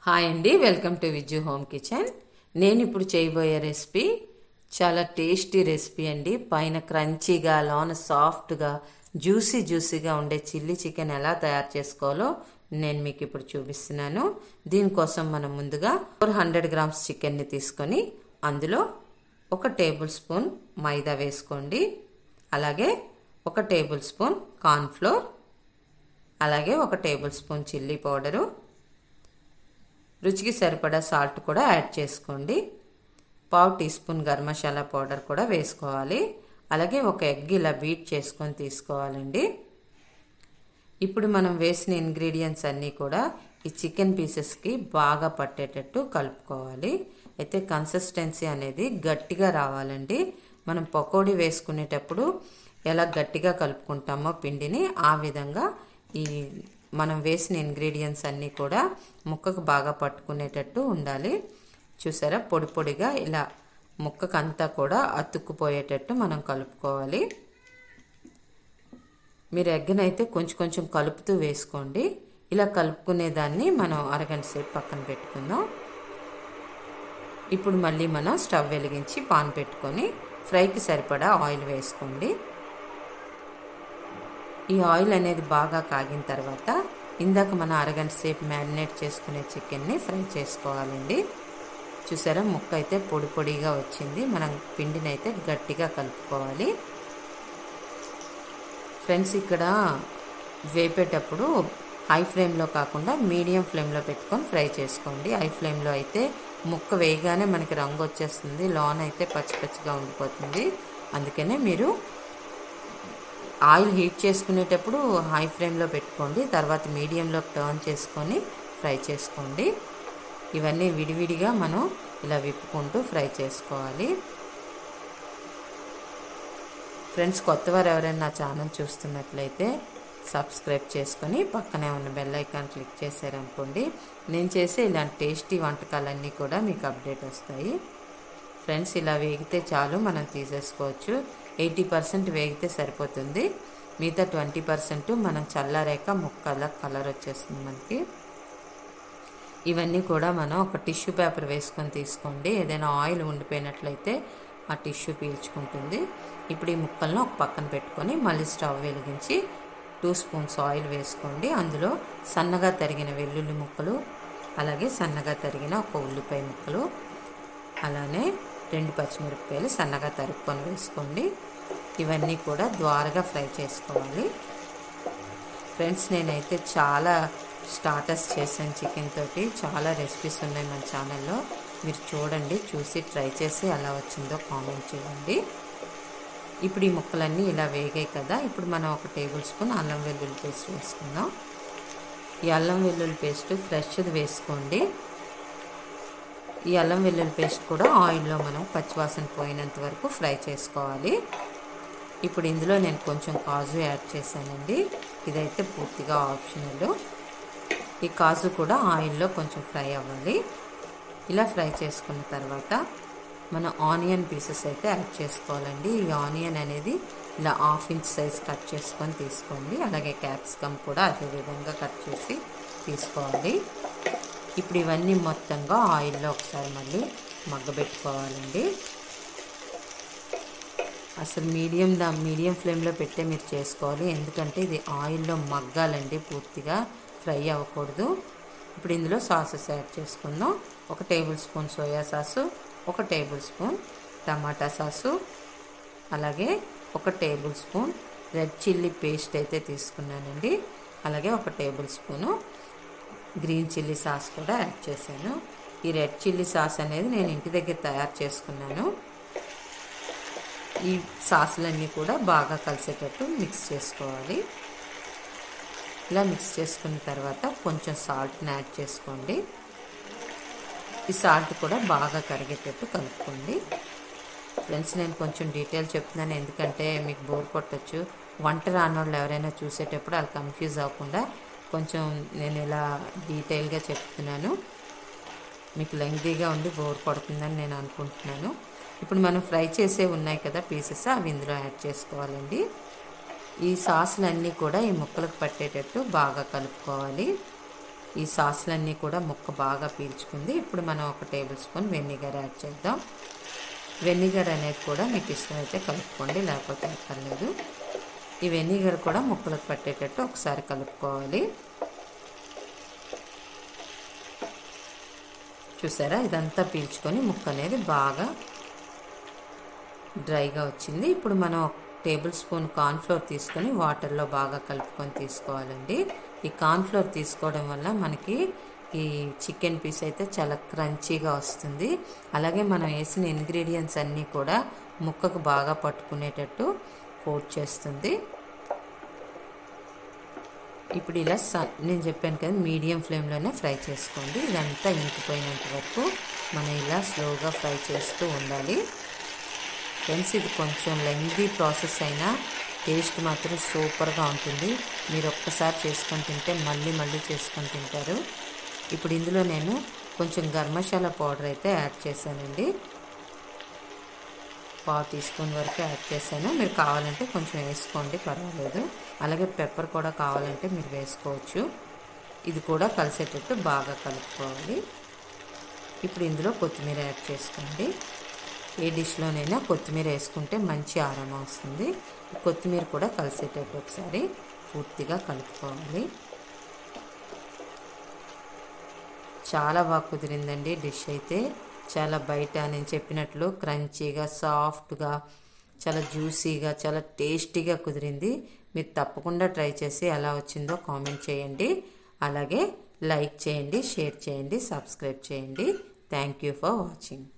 Hi అండి, welcome to Vijju home kitchen. నేను ఇప్పుడు చేయబోయే రెసిపీ చాలా టేస్టీ రెసిపీ అండి. పైన క్రంచీగా, లోన సాఫ్ట్గా, జ్యూసీగా ఉండే చిల్లీ చికెన్ ఎలా తయారు చేసుకోవాలో నేను మీకు ఇప్పుడు చూపిస్తున్నాను. దీనికోసం మనం ముందుగా 400 గ్రామ్స్ చికెన్ని తీసుకొని అందులో 1 టేబుల్ స్పూన్ మైదా వేసుకోండి. అలాగే 1 టేబుల్ స్పూన్ కార్న్ఫ్లోర్, అలాగే 1 టేబుల్ స్పూన్ చిల్లీ పౌడరు, రుచికి సరిపడా సాల్ట్ కూడా యాడ్ చేసుకోండి. 1/2 teaspoon garam masala powder కూడా వేసుకోవాలి. అలాగే 1 ఎగ్ ఇలా బీట్ చేసుకొని తీసుకోవాలండి. ఇప్పుడు మనం వేసిన ఇంగ్రీడియంట్స్ అన్నీ కూడా ఈ చికెన్ పీసెస్కి బాగా పట్టేటట్టు కలుపుకోవాలి. అయితే కన్సిస్టెన్సీ అనేది గట్టిగా రావాలండి. మనం పకోడీ వేసుకునేటప్పుడు ఎలా గట్టిగా కలుపుకుంటామో పిండిని, ఆ విధంగా ఈ మనం వేసిన ఇంగ్రీడియంట్స్ అన్నీ కూడా ముక్కకు బాగా పట్టుకునేటట్టు ఉండాలి. చూసారా, పొడి పొడిగా ఇలా ముక్కకు అంతా కూడా అతుక్కుపోయేటట్టు మనం కలుపుకోవాలి. మీరు ఎగ్గనైతే కొంచెం కలుపుతూ వేసుకోండి. ఇలా కలుపుకునే దాన్ని మనం అరగంట సేపు పక్కన పెట్టుకుందాం. ఇప్పుడు మళ్ళీ మనం స్టవ్ వెలిగించి పాన్ పెట్టుకొని ఫ్రైకి సరిపడా ఆయిల్ వేసుకోండి. ఈ ఆయిల్ అనేది బాగా కాగిన తర్వాత ఇందాక మనం అరగంట సేపు మ్యారినేట్ చేసుకునే చికెన్ని ఫ్రై చేసుకోవాలండి. చూసారా, ముక్క అయితే పొడి పొడిగా వచ్చింది. మనం పిండిని అయితే గట్టిగా కలుపుకోవాలి. ఫ్రెండ్స్, ఇక్కడ వేపేటప్పుడు హై ఫ్లేమ్లో కాకుండా మీడియం ఫ్లేమ్లో పెట్టుకొని ఫ్రై చేసుకోండి. హై ఫ్లేమ్లో అయితే ముక్క వేయగానే మనకి రంగు వచ్చేస్తుంది, లోన అయితే పచ్చిగా ఉండిపోతుంది. అందుకనే మీరు ఆయిల్ హీట్ చేసుకునేటప్పుడు హై ఫ్లేమ్లో పెట్టుకోండి. తర్వాత మీడియంలో టర్న్ చేసుకొని ఫ్రై చేసుకోండి. ఇవన్నీ విడివిడిగా మనం ఇలా విప్పుకుంటూ ఫ్రై చేసుకోవాలి. ఫ్రెండ్స్, కొత్తవారు ఎవరైనా నా ఛానల్ చూస్తున్నట్లయితే సబ్స్క్రైబ్ చేసుకొని పక్కనే ఉన్న బెల్ ఐకాన్ క్లిక్ చేశారనుకోండి, నేను చేసే ఇలాంటి టేస్టీ వంటకాలన్నీ కూడా మీకు అప్డేట్ వస్తాయి. ఫ్రెండ్స్, ఇలా వేగితే చాలు, మనం తీసేసుకోవచ్చు. 80% వేగితే సరిపోతుంది. మిగతా 20% మనం చల్లారాక ముక్కల కలర్ వచ్చేస్తుంది మనకి. ఇవన్నీ కూడా మనం ఒక టిష్యూ పేపర్ వేసుకొని తీసుకోండి. ఏదైనా ఆయిల్ ఉండిపోయినట్లయితే ఆ టిష్యూ పీల్చుకుంటుంది. ఇప్పుడు ఈ ముక్కలను ఒక పక్కన పెట్టుకొని మళ్ళీ స్టవ్ వెలిగించి 2 స్పూన్స్ ఆయిల్ వేసుకోండి. అందులో సన్నగా తరిగిన వెల్లుల్లి ముక్కలు, అలాగే సన్నగా తరిగిన 1 ఉల్లిపాయ ముక్కలు, అలానే 2 పచ్చిమిరపకాయలు సన్నగా తరుక్కొని వేసుకోండి. ఇవన్నీ కూడా ద్వారగా ఫ్రై చేసుకోవాలి. ఫ్రెండ్స్, నేనైతే చాలా స్టార్టర్స్ చేశాను చికెన్ తోటి. చాలా రెసిపీస్ ఉన్నాయి మన ఛానల్లో, మీరు చూడండి, చూసి ట్రై చేసి ఎలా వచ్చిందో కామెంట్ చేయండి. ఇప్పుడు ఈ ముక్కలన్నీ ఇలా వేగాయి కదా, ఇప్పుడు మనం 1 టేబుల్ స్పూన్ అల్లం వెల్లుల్లి పేస్ట్ వేసుకుందాం. ఈ అల్లం వెల్లుల్లి పేస్ట్ ఫ్రెష్ది వేసుకోండి. ఈ అల్లం వెల్లుల్లి పేస్ట్ కూడా ఆయిల్లో మనం పచ్చివాసన పోయినంత వరకు ఫ్రై చేసుకోవాలి. ఇప్పుడు ఇందులో నేను కొంచెం కాజు యాడ్ చేశానండి. ఇదైతే పూర్తిగా ఆప్షనల్. ఈ కాజు కూడా ఆయిల్లో కొంచెం ఫ్రై అవ్వాలి. ఇలా ఫ్రై చేసుకున్న తర్వాత మనం ఆనియన్ పీసెస్ అయితే యాడ్ చేసుకోవాలండి. ఈ ఆనియన్ అనేది ఇలా 1/2 ఇంచ్ సైజ్ కట్ చేసుకొని తీసుకోండి. అలాగే క్యాప్సికమ్ కూడా అదే విధంగా కట్ చేసి తీసుకోవాలి. ఇప్పుడు ఇవన్నీ మొత్తంగా ఆయిల్లో ఒకసారి మళ్ళీ మగ్గబెట్టుకోవాలండి. అసలు మీడియం ఫ్లేమ్లో పెట్టే మీరు చేసుకోవాలి, ఎందుకంటే ఇది ఆయిల్లో మగ్గాలండి, పూర్తిగా ఫ్రై అవ్వకూడదు. ఇప్పుడు ఇందులో సాసెస్ యాడ్ చేసుకుందాం. 1 tablespoon soya sauce, 1 tablespoon tomato sauce, అలాగే 1 tablespoon red chilli paste అయితే తీసుకున్నానండి. అలాగే 1 tablespoon green chilli sauce కూడా యాడ్ చేశాను. ఈ రెడ్ చిల్లీ సాస్ అనేది నేను ఇంటి దగ్గర తయారు చేసుకున్నాను. ఈ సాసులన్నీ కూడా బాగా కలిసేటట్టు మిక్స్ చేసుకోవాలి. ఇలా మిక్స్ చేసుకున్న తర్వాత కొంచెం సాల్ట్ని యాడ్ చేసుకోండి. ఈ సాల్ట్ కూడా బాగా కరిగేటట్టు కలుపుకోండి. ఫ్రెండ్స్, నేను కొంచెం డీటెయిల్ చెప్తున్నాను, ఎందుకంటే మీకు బోర్ కొట్టచ్చు. వంట రానోళ్ళు ఎవరైనా చూసేటప్పుడు వాళ్ళు కన్ఫ్యూజ్ అవ్వకుండా కొంచెం నేను ఇలా డీటెయిల్గా చెప్తున్నాను. మీకు లెంగ్తీగా ఉండి బోర్ కొడుతుందని నేను అనుకుంటున్నాను. ఇప్పుడు మనం ఫ్రై చేసే ఉన్నాయి కదా పీసెస్, అవి ఇందులో యాడ్ చేసుకోవాలండి. ఈ సాసులన్నీ కూడా ఈ ముక్కలకు పట్టేటట్టు బాగా కలుపుకోవాలి. ఈ సాసులన్నీ కూడా ముక్క బాగా పీల్చుకుంది. ఇప్పుడు మనం 1 టేబుల్ స్పూన్ వెనిగర్ యాడ్ చేద్దాం. వెనిగర్ అనేది కూడా మీకు ఇష్టమైతే కలుపుకోండి, లేకపోతే అక్కర్లేదు. ఈ వెనిగర్ కూడా ముక్కలకు పట్టేటట్టు ఒకసారి కలుపుకోవాలి. చూసారా, ఇదంతా పీల్చుకొని ముక్క అనేది బాగా డ్రైగా వచ్చింది. ఇప్పుడు మనం 1 టేబుల్ స్పూన్ కార్న్ఫ్లోర్ తీసుకొని వాటర్లో బాగా కలుపుకొని తీసుకోవాలండి. ఈ కార్న్ఫ్లోర్ తీసుకోవడం వల్ల మనకి ఈ చికెన్ పీస్ అయితే చాలా క్రంచీగా వస్తుంది. అలాగే మనం వేసిన ఇంగ్రీడియంట్స్ అన్నీ కూడా ముక్కకు బాగా పట్టుకునేటట్టు కోట్ చేస్తుంది. ఇప్పుడు ఇలా నేను చెప్పాను కదా, మీడియం ఫ్లేమ్లోనే ఫ్రై చేసుకోండి. ఇదంతా ఇంకిపోయినంత వరకు మనం ఇలా స్లోగా ఫ్రై చేస్తూ ఉండాలి. ఫ్రెండ్స్, ఇది కొంచెం లెంగ్తీ ప్రాసెస్ అయినా టేస్ట్ మాత్రం సూపర్గా ఉంటుంది. మీరు ఒక్కసారి చేసుకొని తింటే మళ్ళీ మళ్ళీ చేసుకొని తింటారు. ఇప్పుడు ఇందులో నేను కొంచెం గరం మసాలా పౌడర్ అయితే యాడ్ చేశానండి. 1/2 టీ స్పూన్ వరకు యాడ్ చేశాను. మీరు కావాలంటే కొంచెం వేసుకోండి, పర్వాలేదు. అలాగే పెప్పర్ కూడా కావాలంటే మీరు వేసుకోవచ్చు. ఇది కూడా కలిసేటట్టు బాగా కలుపుకోవాలి. ఇప్పుడు ఇందులో కొత్తిమీర యాడ్ చేసుకోండి. ఏ డిష్లోనైనా కొత్తిమీర వేసుకుంటే మంచి ఆరోమా వస్తుంది. కొత్తిమీర కూడా కలిసేటట్టు ఒకసారి పూర్తిగా కలుపుకోవాలి. చాలా బాగా కుదిరిందండి డిష్ అయితే. చాలా బయట నేను చెప్పినట్లు క్రంచీగా, సాఫ్ట్గా, చాలా జ్యూసీగా, చాలా టేస్టీగా కుదిరింది. మీరు తప్పకుండా ట్రై చేసి ఎలా వచ్చిందో కామెంట్ చేయండి. అలాగే లైక్ చేయండి, షేర్ చేయండి, సబ్స్క్రైబ్ చేయండి. Thank you for watching.